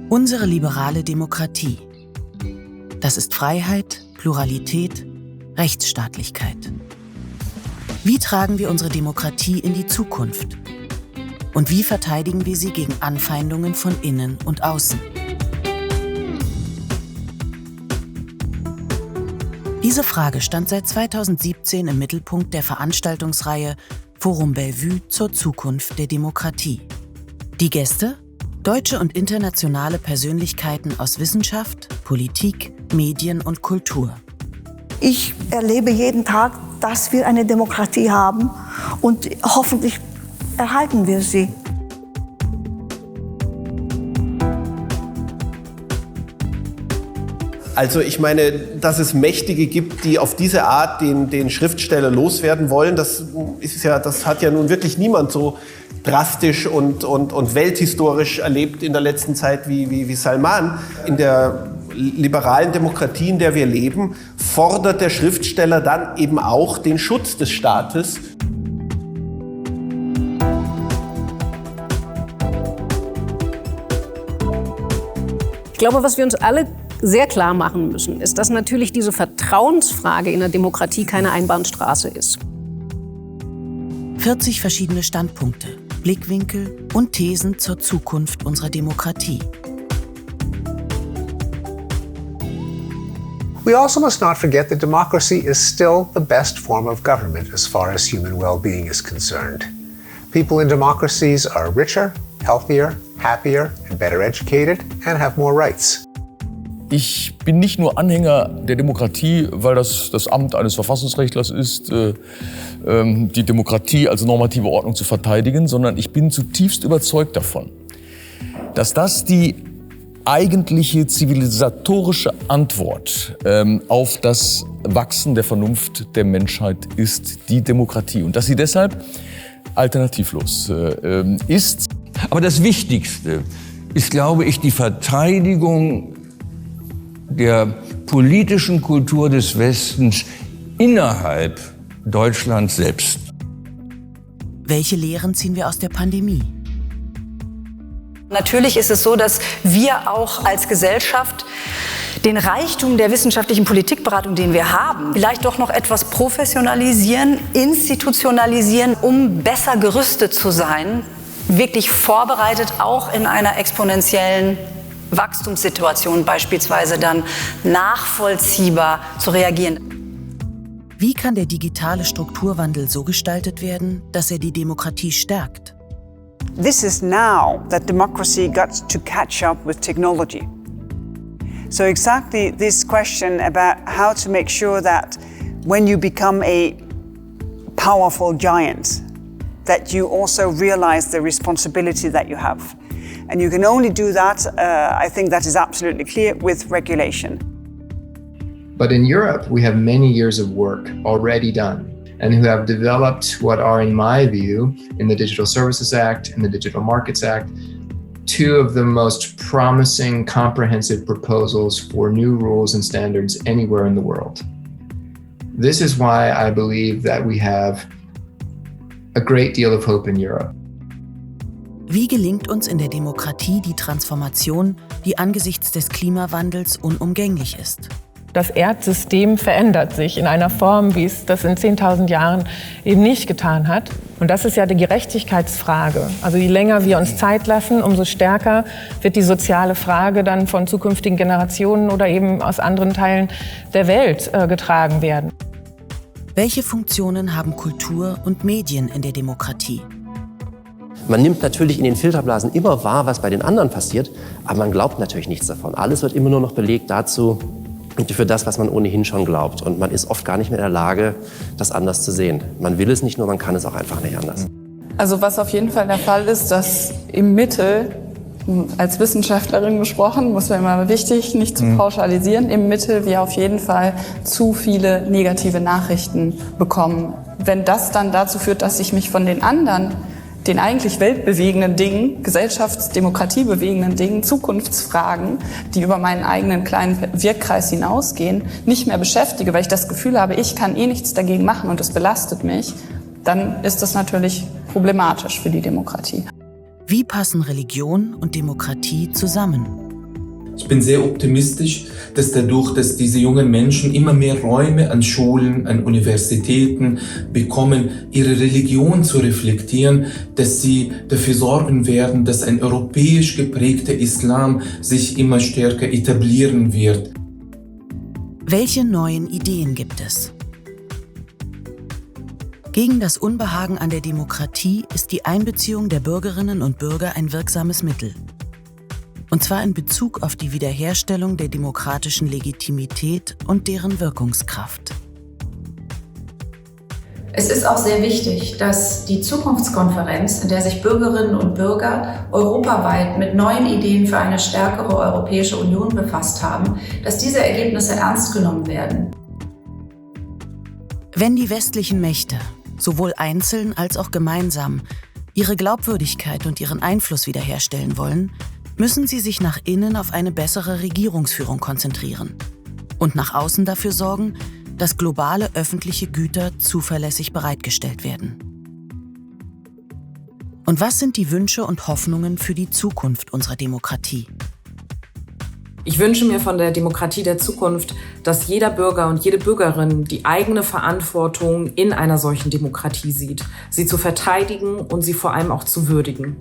Unsere liberale Demokratie. Das ist Freiheit, Pluralität, Rechtsstaatlichkeit. Wie tragen wir unsere Demokratie in die Zukunft? Und wie verteidigen wir sie gegen Anfeindungen von innen und außen? Diese Frage stand seit 2017 im Mittelpunkt der Veranstaltungsreihe Forum Bellevue zur Zukunft der Demokratie. Die Gäste? Deutsche und internationale Persönlichkeiten aus Wissenschaft, Politik, Medien und Kultur. Ich erlebe jeden Tag, dass wir eine Demokratie haben und hoffentlich erhalten wir sie. Also ich meine, dass es Mächtige gibt, die auf diese Art den Schriftsteller loswerden wollen, das hat ja nun wirklich niemand so drastisch und welthistorisch erlebt in der letzten Zeit wie Salman. In der liberalen Demokratie, in der wir leben, fordert der Schriftsteller dann eben auch den Schutz des Staates. Ich glaube, was wir uns alle sehr klar machen müssen, ist, dass natürlich diese Vertrauensfrage in der Demokratie keine Einbahnstraße ist. 40 verschiedene Standpunkte, Blickwinkel und Thesen zur Zukunft unserer Demokratie. We also must not forget that democracy is still the best form of government as far as human well-being is concerned. People in democracies are richer, healthier, happier and better educated and have more rights. Ich bin nicht nur Anhänger der Demokratie, weil das Amt eines Verfassungsrechtlers ist, die Demokratie als normative Ordnung zu verteidigen, sondern ich bin zutiefst überzeugt davon, dass das die eigentliche zivilisatorische Antwort auf das Wachsen der Vernunft der Menschheit ist, die Demokratie. Und dass sie deshalb alternativlos ist. Aber das Wichtigste ist, glaube ich, die Verteidigung der politischen Kultur des Westens innerhalb Deutschlands selbst. Welche Lehren ziehen wir aus der Pandemie? Natürlich ist es so, dass wir auch als Gesellschaft den Reichtum der wissenschaftlichen Politikberatung, den wir haben, vielleicht doch noch etwas professionalisieren, institutionalisieren, um besser gerüstet zu sein, wirklich vorbereitet, auch in einer exponentiellen Wachstumssituation beispielsweise dann nachvollziehbar zu reagieren. Wie kann der digitale Strukturwandel so gestaltet werden, dass er die Demokratie stärkt? This is now that democracy got to catch up with technology. So exactly this question about how to make sure that when you become a powerful giant, that you also realize the responsibility that you have. And you can only do that, I think that is absolutely clear, with regulation. But in Europe, we have many years of work already done and who have developed what are, in my view, in the Digital Services Act and the Digital Markets Act, two of the most promising comprehensive proposals for new rules and standards anywhere in the world. This is why I believe that we have a great deal of hope in Europe. Wie gelingt uns in der Demokratie die Transformation, die angesichts des Klimawandels unumgänglich ist? Das Erdsystem verändert sich in einer Form, wie es das in 10.000 Jahren eben nicht getan hat. Und das ist ja die Gerechtigkeitsfrage. Also je länger wir uns Zeit lassen, umso stärker wird die soziale Frage dann von zukünftigen Generationen oder eben aus anderen Teilen der Welt getragen werden. Welche Funktionen haben Kultur und Medien in der Demokratie? Man nimmt natürlich in den Filterblasen immer wahr, was bei den anderen passiert, aber man glaubt natürlich nichts davon. Alles wird immer nur noch belegt dazu und für das, was man ohnehin schon glaubt. Und man ist oft gar nicht mehr in der Lage, das anders zu sehen. Man will es nicht nur, man kann es auch einfach nicht anders. Also was auf jeden Fall der Fall ist, dass im Mittel, als Wissenschaftlerin gesprochen, muss man immer wichtig, nicht zu pauschalisieren, im Mittel wir auf jeden Fall zu viele negative Nachrichten bekommen. Wenn das dann dazu führt, dass ich mich von den anderen, den eigentlich weltbewegenden Dingen, gesellschaftsdemokratiebewegenden Dingen, Zukunftsfragen, die über meinen eigenen kleinen Wirkkreis hinausgehen, nicht mehr beschäftige, weil ich das Gefühl habe, ich kann eh nichts dagegen machen und es belastet mich, dann ist das natürlich problematisch für die Demokratie. Wie passen Religion und Demokratie zusammen? Ich bin sehr optimistisch, dass dadurch, dass diese jungen Menschen immer mehr Räume an Schulen, an Universitäten bekommen, ihre Religion zu reflektieren, dass sie dafür sorgen werden, dass ein europäisch geprägter Islam sich immer stärker etablieren wird. Welche neuen Ideen gibt es? Gegen das Unbehagen an der Demokratie ist die Einbeziehung der Bürgerinnen und Bürger ein wirksames Mittel. Und zwar in Bezug auf die Wiederherstellung der demokratischen Legitimität und deren Wirkungskraft. Es ist auch sehr wichtig, dass die Zukunftskonferenz, in der sich Bürgerinnen und Bürger europaweit mit neuen Ideen für eine stärkere Europäische Union befasst haben, dass diese Ergebnisse ernst genommen werden. Wenn die westlichen Mächte, sowohl einzeln als auch gemeinsam, ihre Glaubwürdigkeit und ihren Einfluss wiederherstellen wollen, müssen sie sich nach innen auf eine bessere Regierungsführung konzentrieren und nach außen dafür sorgen, dass globale öffentliche Güter zuverlässig bereitgestellt werden. Und was sind die Wünsche und Hoffnungen für die Zukunft unserer Demokratie? Ich wünsche mir von der Demokratie der Zukunft, dass jeder Bürger und jede Bürgerin die eigene Verantwortung in einer solchen Demokratie sieht, sie zu verteidigen und sie vor allem auch zu würdigen.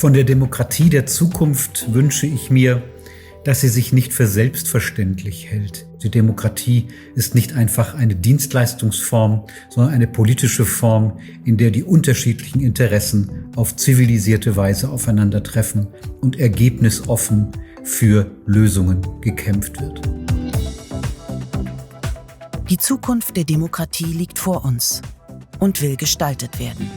Von der Demokratie der Zukunft wünsche ich mir, dass sie sich nicht für selbstverständlich hält. Die Demokratie ist nicht einfach eine Dienstleistungsform, sondern eine politische Form, in der die unterschiedlichen Interessen auf zivilisierte Weise aufeinandertreffen und ergebnisoffen für Lösungen gekämpft wird. Die Zukunft der Demokratie liegt vor uns und will gestaltet werden.